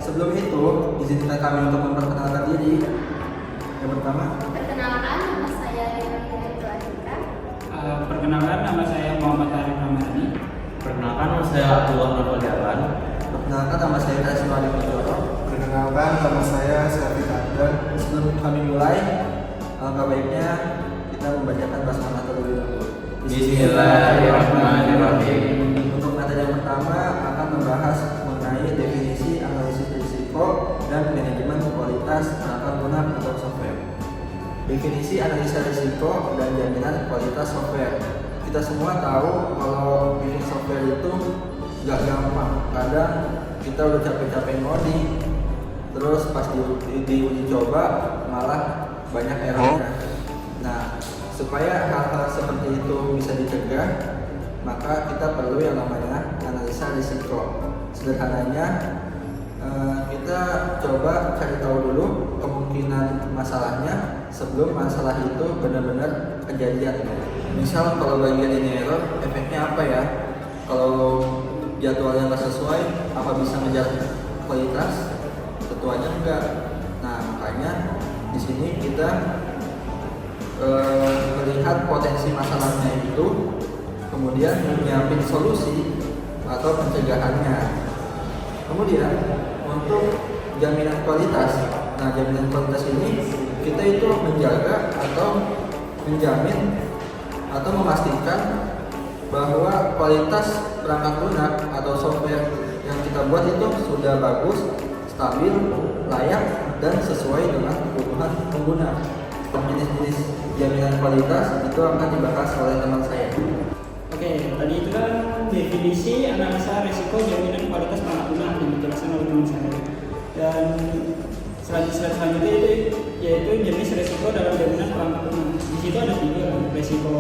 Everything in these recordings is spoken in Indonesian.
sebelum itu, izinkan kami untuk memperkenalkan diri. Yang pertama, Perkenalkan, nama saya Yaitu Adhika. Perkenalkan, nama saya Muhammad Arif Ramadhani. Perkenalkan, nama saya Abdullah Nurul Jalan. perkenalkan nama saya Tasmi Wadi Pujoro. Perkenalkan, nama saya Syafik Adnan. Sebelum kami mulai, alangkah baiknya kita membacakan basmalah terlebih dahulu. Bismillahirrahmanirrahim. Untuk materi yang pertama akan membahas mengenai definisi analisis risiko dan manajemen kualitas perangkat lunak atau software. Definisi analisa risiko dan jaminan kualitas software. Kita semua tahu kalau bikin software itu nggak gampang. Kadang kita udah capek-capek ngoding, terus pas di uji coba malah banyak errornya. Nah, supaya hal-hal seperti itu bisa dicegah, maka kita perlu yang namanya analisa risiko. Sederhananya, kita coba cari tahu dulu kemungkinan masalahnya sebelum masalah itu benar-benar kejadian. Misal kalau bagian ini error, efeknya apa ya? Kalau jadwalnya nggak sesuai, apa bisa ngejar kualitas? Tentu aja enggak. Nah, makanya di sini kita melihat potensi masalahnya itu, kemudian menyiapin solusi atau pencegahannya. Kemudian untuk jaminan kualitas, nah jaminan kualitas ini kita itu menjaga atau menjamin atau memastikan bahwa kualitas perangkat lunak atau software yang kita buat itu sudah bagus, stabil, layak, dan sesuai dengan kebutuhan pengguna. Jenis-jenis jaminan kualitas itu akan dibahas oleh teman saya. Oke, tadi itu kan definisi analisa risiko jaminan kualitas perangkat lunak yang dijelaskan oleh teman saya. Dan selanjutnya itu yaitu jenis risiko dalam jaminan perangkat lunak. Di situ ada 3 risiko.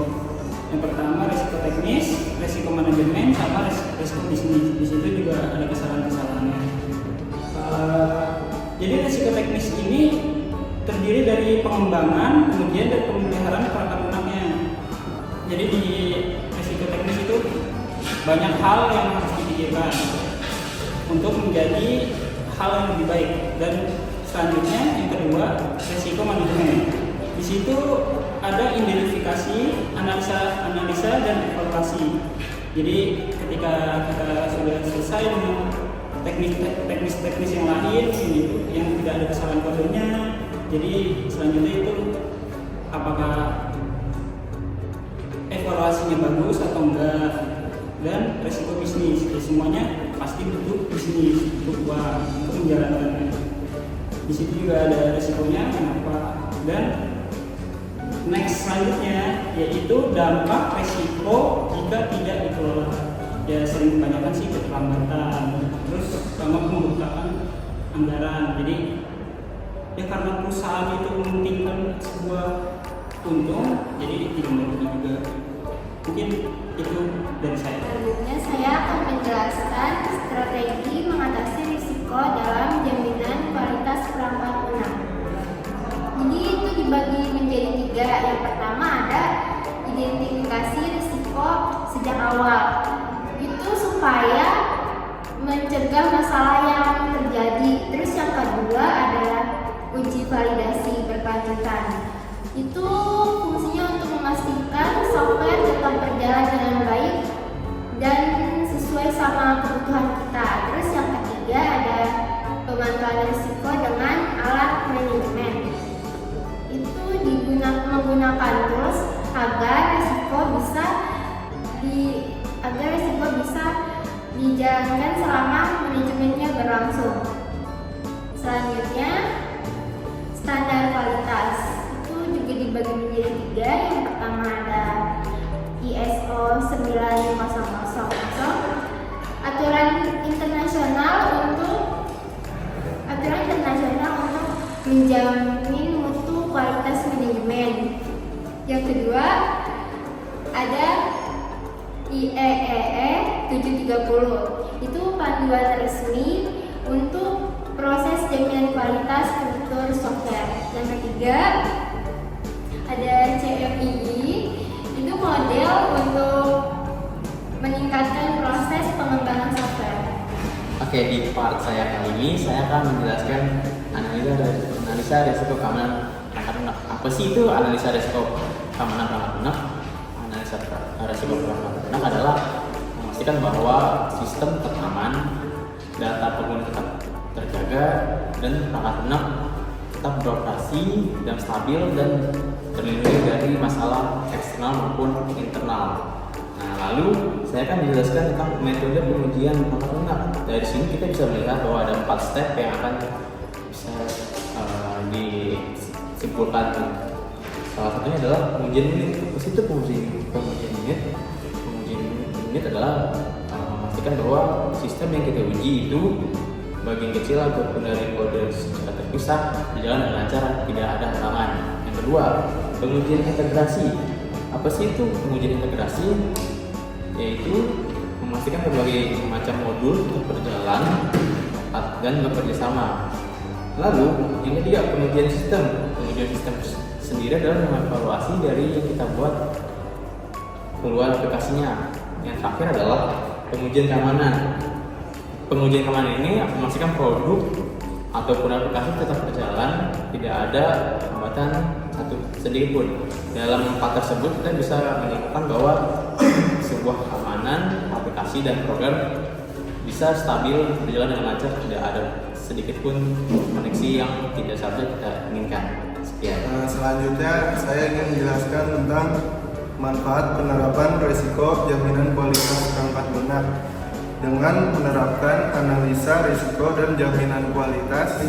Yang pertama risiko teknis, risiko manajemen, sama risiko bisnis. Di situ juga ada kesalahan-kesalahannya. Jadi risiko teknis ini terdiri dari pengembangan, kemudian dan pemeliharaan perangkat lunaknya. Jadi di risiko teknis itu banyak hal yang harus dipikirkan untuk menjadi hal yang lebih baik. Dan selanjutnya yang kedua risiko manajemen. Di situ ada identifikasi, analisa dan evaluasi. Jadi ketika kita sudah selesai dengan teknis yang lain, yang tidak ada kesalahan kodenya, jadi selanjutnya itu apakah evaluasinya bagus atau enggak, dan resiko bisnis. Jadi semuanya pasti butuh bisnis, butuh uang untuk menjalankannya. Di situ juga ada resikonya kenapa. Dan next selanjutnya yaitu dampak resiko jika tidak dikelola. Ya sering kebanyakan sih keterlambatan, terus sama pembukaan anggaran. Jadi ya karena perusahaan itu mementingkan sebuah untung, jadi tidak merugi juga. Mungkin itu dari saya. Selanjutnya saya akan menjelaskan strategi mengatasi risiko dalam jaminan kualitas perangkat lunak. Jadi itu dibagi menjadi 3. Yang pertama ada identifikasi risiko sejak awal. Itu supaya mencegah masalah yang terjadi. Terus yang kedua adalah uji validasi berkelanjutan. Itu fungsinya untuk memastikan software tetap berjalan dengan baik dan sesuai sama kebutuhan kita. Terus yang ketiga ada pemantauan risiko dengan alat manajemen. Itu menggunakan tools agar risiko bisa dijalankan selama manajemennya berlangsung. Selanjutnya standar kualitas itu juga dibagi menjadi 3. Yang pertama ada ISO 9500, aturan internasional untuk menjamin mutu kualitas manajemen. Yang kedua ada IEEE 730, itu panduan resmi untuk proses jaminan kualitas struktur software. Yang ketiga ada CMII, itu model untuk meningkatkan proses pengembangan software. Oke, di part saya kali ini saya akan menjelaskan analisa risiko keamanan perangkat lunak. Apa sih itu analisa risiko keamanan perangkat lunak? Analisa risiko perangkat lunak adalah memastikan bahwa sistem tetap aman, data pengguna tetap terjaga, dan perangkat lunak tetap beroperasi dan stabil dan terlindungi dari masalah eksternal maupun internal. Nah, lalu saya akan menjelaskan tentang metode pengujian perangkat lunak. Dari sini kita bisa melihat bahwa ada 4 step yang akan bisa disimpulkan. Salah satunya adalah pengujian unit. Apa sih itu pengujian unit? Pengujian unit adalah memastikan bahwa sistem yang kita uji itu bagian kecil ataupun dari kode secara terpisah berjalan dengan lancar, tidak ada halangan. Yang kedua, pengujian integrasi. Apa sih itu pengujian integrasi? Yaitu memastikan berbagai macam modul untuk berjalan dan bekerja sama. Lalu yang ketiga, pengujian sistem. Pengujian sistem sendiri adalah mengevaluasi dari yang kita buat keluar aplikasinya. Yang terakhir adalah pengujian keamanan. Pengujian keamanan ini memastikan produk ataupun aplikasi tetap berjalan, tidak ada hambatan sedikit pun. Dalam 4 tersebut kita bisa menyimpulkan bahwa sebuah keamanan aplikasi dan program bisa stabil berjalan dengan lancar, tidak ada sedikit pun koneksi yang tidak seharusnya kita inginkan. Sekian. Selanjutnya saya ingin menjelaskan tentang manfaat penerapan risiko jaminan kualitas perangkat lunak. Dengan menerapkan analisa risiko dan jaminan kualitas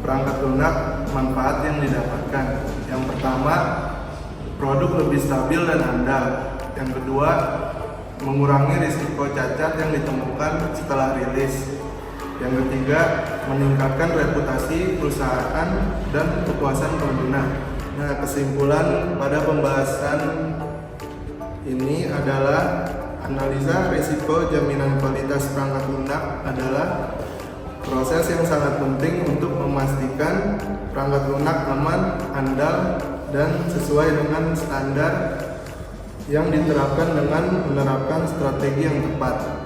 perangkat lunak, manfaat yang didapatkan. Yang pertama, produk lebih stabil dan andal. Yang kedua, mengurangi risiko cacat yang ditemukan setelah rilis. Yang ketiga, meningkatkan reputasi perusahaan dan kepuasan pengguna. Nah, kesimpulan pada pembahasan ini adalah analisa risiko jaminan kualitas perangkat lunak adalah proses yang sangat penting untuk memastikan perangkat lunak aman, andal, dan sesuai dengan standar yang diterapkan dengan menerapkan strategi yang tepat.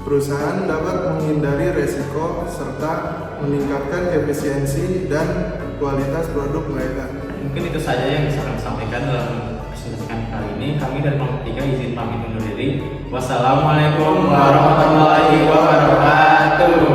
Perusahaan dapat menghindari risiko serta meningkatkan efisiensi dan kualitas produk mereka. Mungkin itu saja yang bisa kami sampaikan dalam presentasi kami kali ini. Kami dari kelompok 3 izin pamit undur diri. Wassalamualaikum warahmatullahi wabarakatuh.